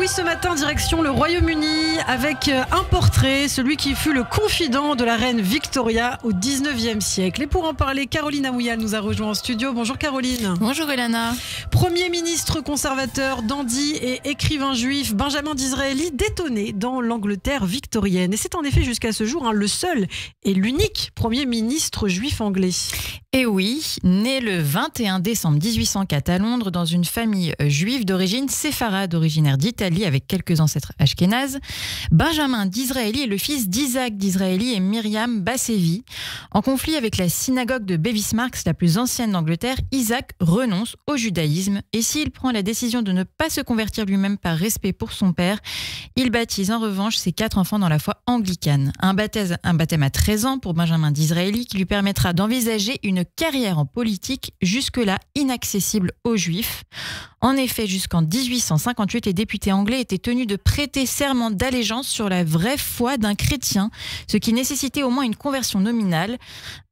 oui, ce matin, direction le Royaume-Uni avec un portrait, celui qui fut le confident de la reine Victoria au 19e siècle. Et pour en parler, Caroline Amouyal nous a rejoint en studio. Bonjour Caroline. Bonjour Elana. Premier ministre conservateur, dandy et écrivain juif, Benjamin Disraeli détonné dans l'Angleterre victorienne. Et c'est en effet jusqu'à ce jour le seul et l'unique premier ministre juif anglais. Et oui, né le 21 décembre 1804 à Londres dans une famille juive d'origine séfarade, originaire d'Italie avec quelques ancêtres ashkénazes, Benjamin Disraeli est le fils d'Isaac Disraeli et Myriam Bassevi. En conflit avec la synagogue de Bevis Marks, la plus ancienne d'Angleterre, Isaac renonce au judaïsme et s'il prend la décision de ne pas se convertir lui-même par respect pour son père, il baptise en revanche ses 4 enfants dans la foi anglicane. Un baptême à 13 ans pour Benjamin Disraeli qui lui permettra d'envisager une carrière en politique jusque-là inaccessible aux Juifs. En effet, jusqu'en 1858, les députés anglais étaient tenus de prêter serment d'allégeance sur la vraie foi d'un chrétien, ce qui nécessitait au moins une conversion nominale.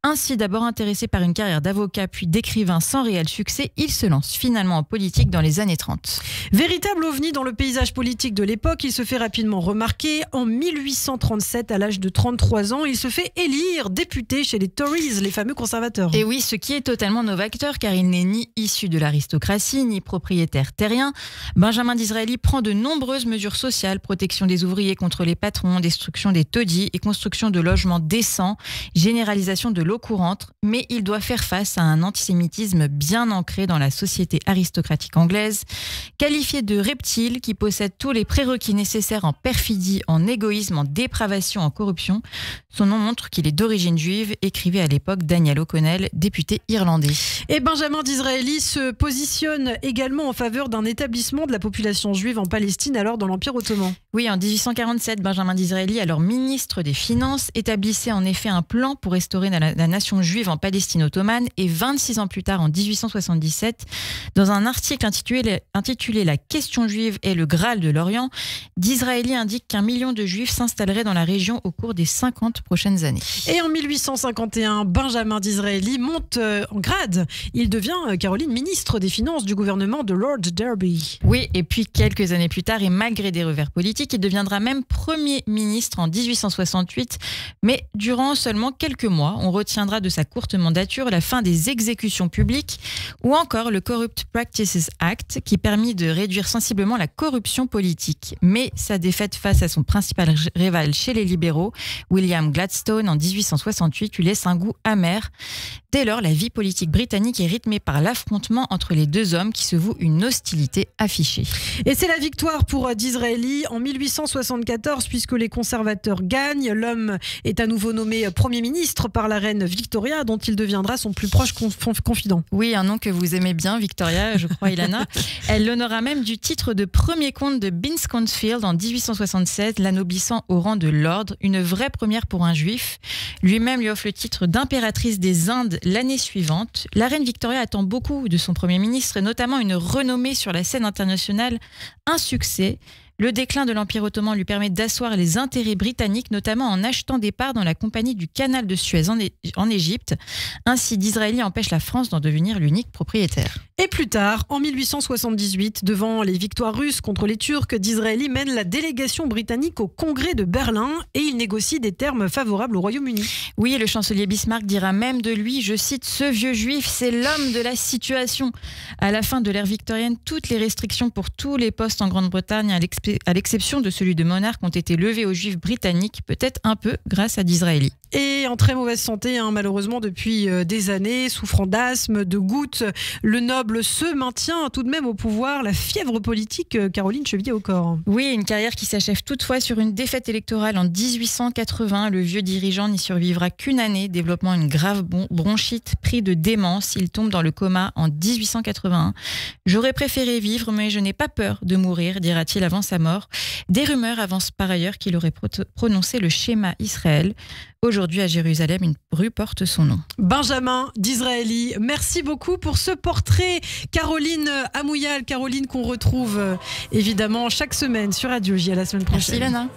Ainsi, d'abord intéressé par une carrière d'avocat puis d'écrivain sans réel succès, il se lance finalement en politique dans les années 30. Véritable ovni dans le paysage politique de l'époque, il se fait rapidement remarquer. En 1837, à l'âge de 33 ans, il se fait élire député chez les Tories, les fameux conservateurs. Et oui, ce qui est totalement novateur car il n'est ni issu de l'aristocratie, ni propriétaire terrien. Benjamin Disraeli prend de nombreuses mesures sociales, protection des ouvriers contre les patrons, destruction des taudis et construction de logements décents, généralisation de l'eau courante, mais il doit faire face à un antisémitisme bien ancré dans la société aristocratique anglaise. Qualifié de reptile qui possède tous les prérequis nécessaires en perfidie, en égoïsme, en dépravation, en corruption, son nom montre qu'il est d'origine juive, écrivait à l'époque Daniel O'Connell, député irlandais. Et Benjamin Disraeli se positionne également en faveur d'un établissement de la population juive en Palestine, alors dans l'Empire ottoman. Oui, en 1847, Benjamin Disraeli, alors ministre des Finances, établissait en effet un plan pour restaurer la nation juive en Palestine ottomane et 26 ans plus tard, en 1877, dans un article intitulé La question juive et le Graal de l'Orient, Disraeli indique qu'1 million de juifs s'installeraient dans la région au cours des 50 prochaines années. Et en 1851, Benjamin Disraeli monte en grade. Il devient, Caroline, ministre des Finances du gouvernement de Lord Derby. Oui, et puis quelques années plus tard, et malgré des revers politiques, il deviendra même Premier ministre en 1868, mais durant seulement quelques mois. On retiendra de sa courte mandature la fin des exécutions publiques ou encore le Corrupt Practices Act qui permit de réduire sensiblement la corruption politique. Mais sa défaite face à son principal rival chez les libéraux, William Gladstone, en 1868, lui laisse un goût amer. Dès lors, la vie politique britannique est rythmée par l'affrontement entre les deux hommes qui se vouent une hostilité affichée. Et c'est la victoire pour Disraeli en 1874 puisque les conservateurs gagnent. L'homme est à nouveau nommé Premier ministre par la reine Victoria dont il deviendra son plus proche confident. Oui, un nom que vous aimez bien, Victoria, je crois, Ilana. Elle l'honora même du titre de premier comte de Beaconsfield en 1867, l'anoblissant au rang de lord, une vraie première pour un juif. Lui-même lui offre le titre d'impératrice des Indes l'année suivante. La reine Victoria attend beaucoup de son Premier ministre, et notamment une renommée sur la scène internationale, un succès. Le déclin de l'Empire ottoman lui permet d'asseoir les intérêts britanniques, notamment en achetant des parts dans la compagnie du canal de Suez en Égypte. Ainsi, Disraeli empêche la France d'en devenir l'unique propriétaire. Et plus tard, en 1878, devant les victoires russes contre les Turcs, Disraeli mène la délégation britannique au Congrès de Berlin et il négocie des termes favorables au Royaume-Uni. Oui, le chancelier Bismarck dira même de lui, je cite, « Ce vieux juif, c'est l'homme de la situation ». À la fin de l'ère victorienne, toutes les restrictions pour tous les postes en Grande-Bretagne, à l'exception de celui de monarque, ont été levées aux juifs britanniques, peut-être un peu grâce à Disraeli. Et en très mauvaise santé, malheureusement, depuis des années, souffrant d'asthme, de gouttes, le noble se maintient tout de même au pouvoir. La fièvre politique, Caroline, chevillée au corps. Oui, une carrière qui s'achève toutefois sur une défaite électorale en 1880. Le vieux dirigeant n'y survivra qu'une année, développant une grave bronchite, pris de démence. Il tombe dans le coma en 1881. « J'aurais préféré vivre, mais je n'ai pas peur de mourir », dira-t-il avant sa mort. Des rumeurs avancent par ailleurs qu'il aurait prononcé le schéma Israël. Aujourd'hui, à Jérusalem, une rue porte son nom. Benjamin Disraeli, merci beaucoup pour ce portrait. Caroline Amouyal, Caroline qu'on retrouve évidemment chaque semaine sur Radio J. À la semaine prochaine. Merci Lana.